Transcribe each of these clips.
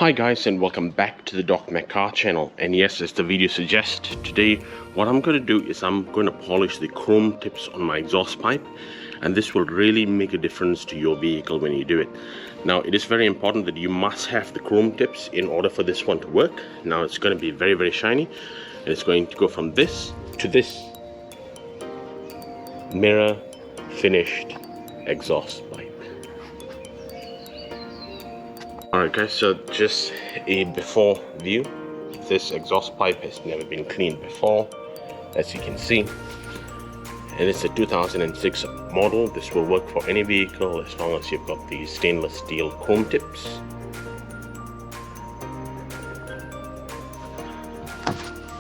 Hi guys, and welcome back to the DocMack car channel. And yes, as the video suggests, today what I'm going to do is I'm going to polish the chrome tips on my exhaust pipe, and this will really make a difference to your vehicle when you do it. Now it is very important that you must have the chrome tips in order for this one to work. Now it's going to be very shiny, and it's going to go from this to this mirror finished exhaust pipe. Alright guys, so just a before view. This exhaust pipe has never been cleaned before, as you can see, and it's a 2006 model. This will work for any vehicle as long as you've got the stainless steel chrome tips.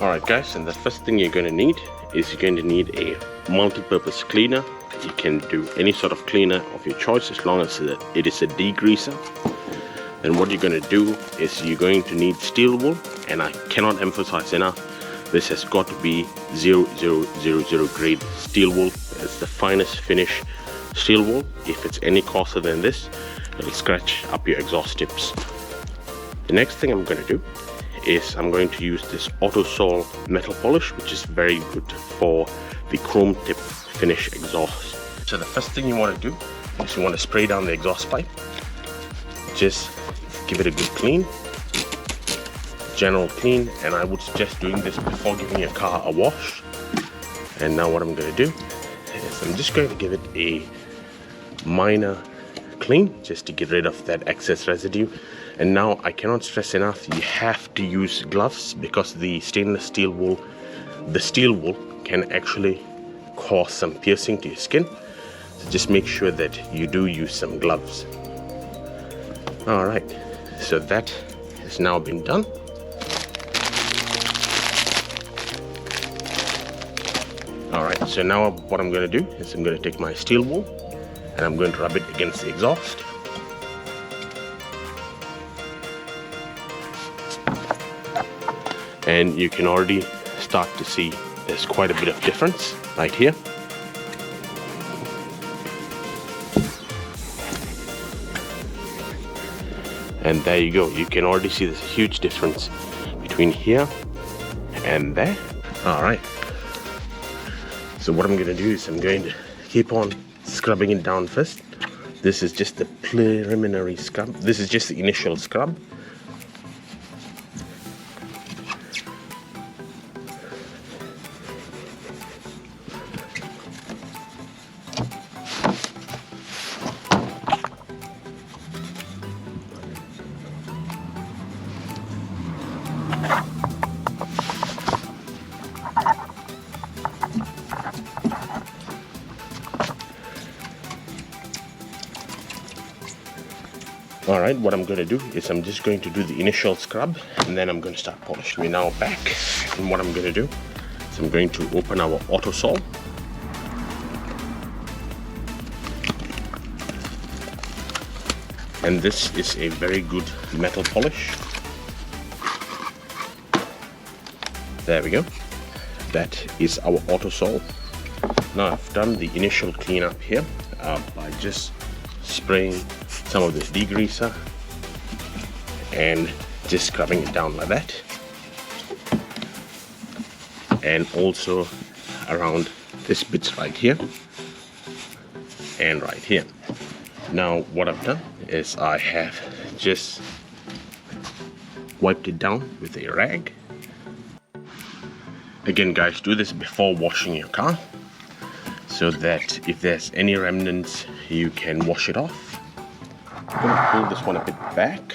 Alright guys, and the first thing you're going to need is you're going to need a multi-purpose cleaner. You can do any sort of cleaner of your choice as long as it is a degreaser. And what you're going to do is you're going to need steel wool, and I cannot emphasize enough, this has got to be 0000 grade steel wool. It's the finest finish steel wool. If it's any coarser than this, it'll scratch up your exhaust tips. The next thing I'm going to do is I'm going to use this Autosol metal polish, which is very good for the chrome tip finish exhaust. So the first thing you want to do is you want to spray down the exhaust pipe. Just give it a good clean, general clean, and I would suggest doing this before giving your car a wash. And now what I'm going to do is I'm just going to give it a minor clean just to get rid of that excess residue. And now I cannot stress enough, you have to use gloves because the stainless steel wool, the steel wool can actually cause some piercing to your skin. So just make sure that you do use some gloves. Alright, so that has now been done. Alright, so now what I'm going to do is I'm going to take my steel wool and I'm going to rub it against the exhaust. And you can already start to see there's quite a bit of difference right here. And there you go, you can already see there's a huge difference between here and there. Alright, so what I'm going to do is I'm going to keep on scrubbing it down first. This is just the preliminary scrub, this is just the initial scrub. Alright, what I'm going to do is I'm just going to do the initial scrub and then I'm going to start polishing. We're now back, and what I'm going to do is I'm going to open our Autosol. And this is a very good metal polish. There we go. That is our Autosol. Now I've done the initial cleanup here by just spraying some of this degreaser and just scrubbing it down like that, and also around this bits right here and right here. Now what I've done is I have just wiped it down with a rag. Again guys, do this before washing your car so that if there's any remnants you can wash it off. I'm going to pull this one a bit back.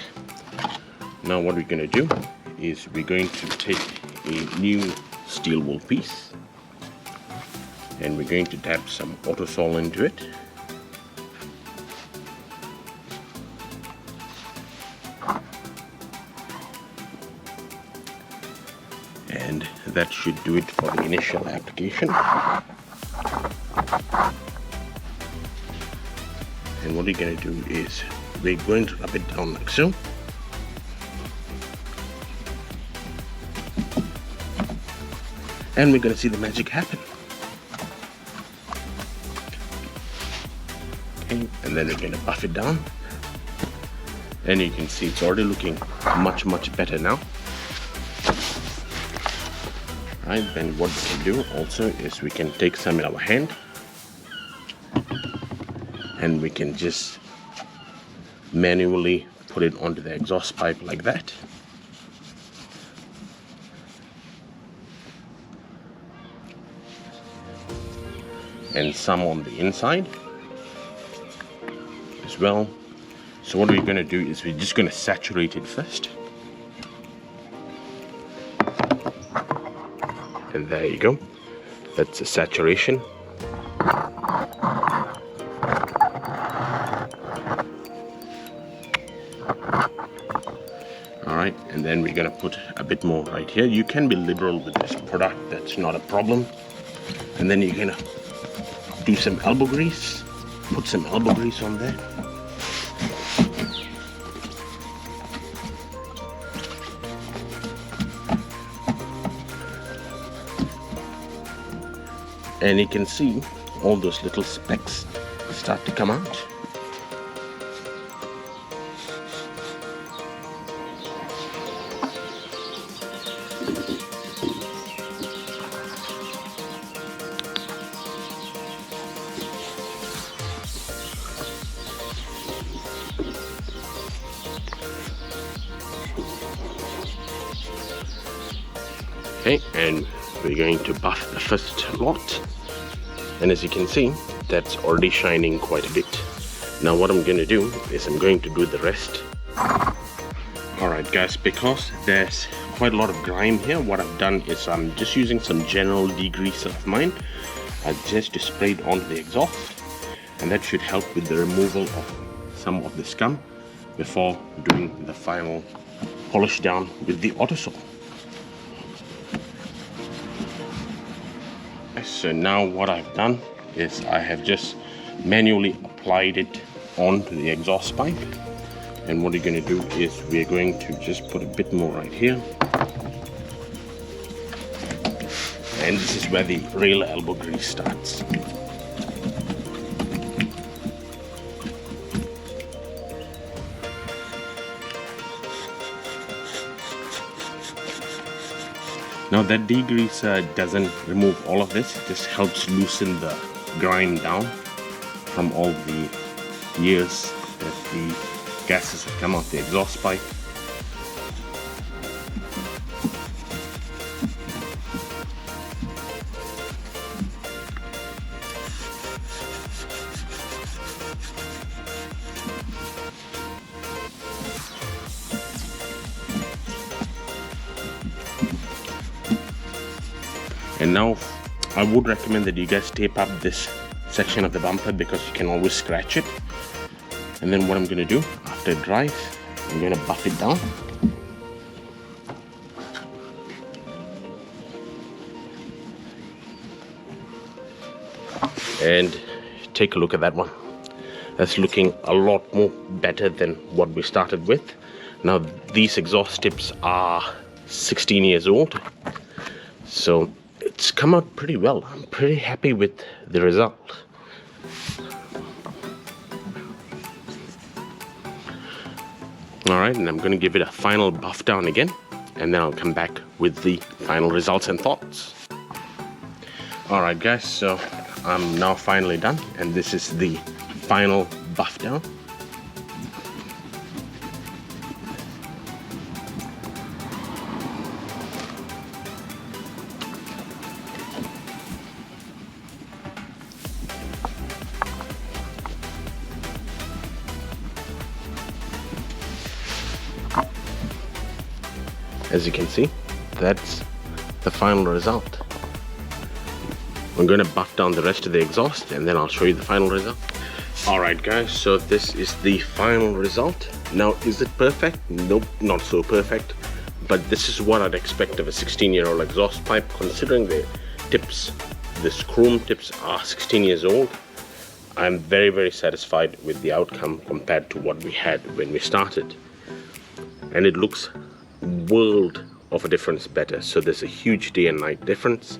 Now what we're going to do is we're going to take a new steel wool piece and we're going to dab some Autosol into it. And that should do it for the initial application. And what we're going to do is we're going to rub it down like so. And we're going to see the magic happen. Okay, and then we're going to buff it down. And you can see it's already looking much better now. Right, then what we can do also is we can take some in our hand and we can just manually put it onto the exhaust pipe like that. And some on the inside as well. So what we're going to do is we're just going to saturate it first. And there you go. That's the saturation. Alright, and then we're going to put a bit more right here. You can be liberal with this product, that's not a problem. And then you're going to do some elbow grease. Put some elbow grease on there. And you can see all those little specks start to come out. Okay, and we're going to buff the first lot. And as you can see, that's already shining quite a bit. Now what I'm going to do is I'm going to do the rest. Alright guys, because there's quite a lot of grime here, what I've done is I'm just using some general degreaser of mine. I just spray it onto the exhaust, and that should help with the removal of some of the scum before doing the final polish down with the autosol. So now what I've done is I have just manually applied it onto the exhaust pipe, and what we're going to do is we're going to just put a bit more right here, and this is where the real elbow grease starts. Now that degreaser doesn't remove all of this, it just helps loosen the grime down from all the years that the gases have come out the exhaust pipe. And now I would recommend that you guys tape up this section of the bumper because you can always scratch it. And then what I'm going to do after it dries, I'm going to buff it down. And take a look at that one. That's looking a lot more better than what we started with. Now these exhaust tips are 16 years old, so it's come out pretty well. I'm pretty happy with the result. Alright, and I'm going to give it a final buff down again, and then I'll come back with the final results and thoughts. Alright guys, so I'm now finally done, and this is the final buff down. As you can see, that's the final result. I'm going to buff down the rest of the exhaust and then I'll show you the final result. Alright guys, so this is the final result. Now is it perfect? Nope, not so perfect. But this is what I'd expect of a 16-year-old exhaust pipe, considering the tips, the chrome tips are 16 years old. I'm very satisfied with the outcome compared to what we had when we started. And it looks world of a difference better. So there's a huge day and night difference.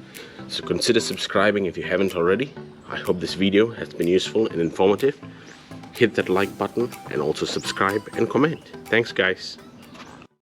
So consider subscribing if you haven't already. I hope this video has been useful and informative. hit that like button and also subscribe and comment. Thanks guys.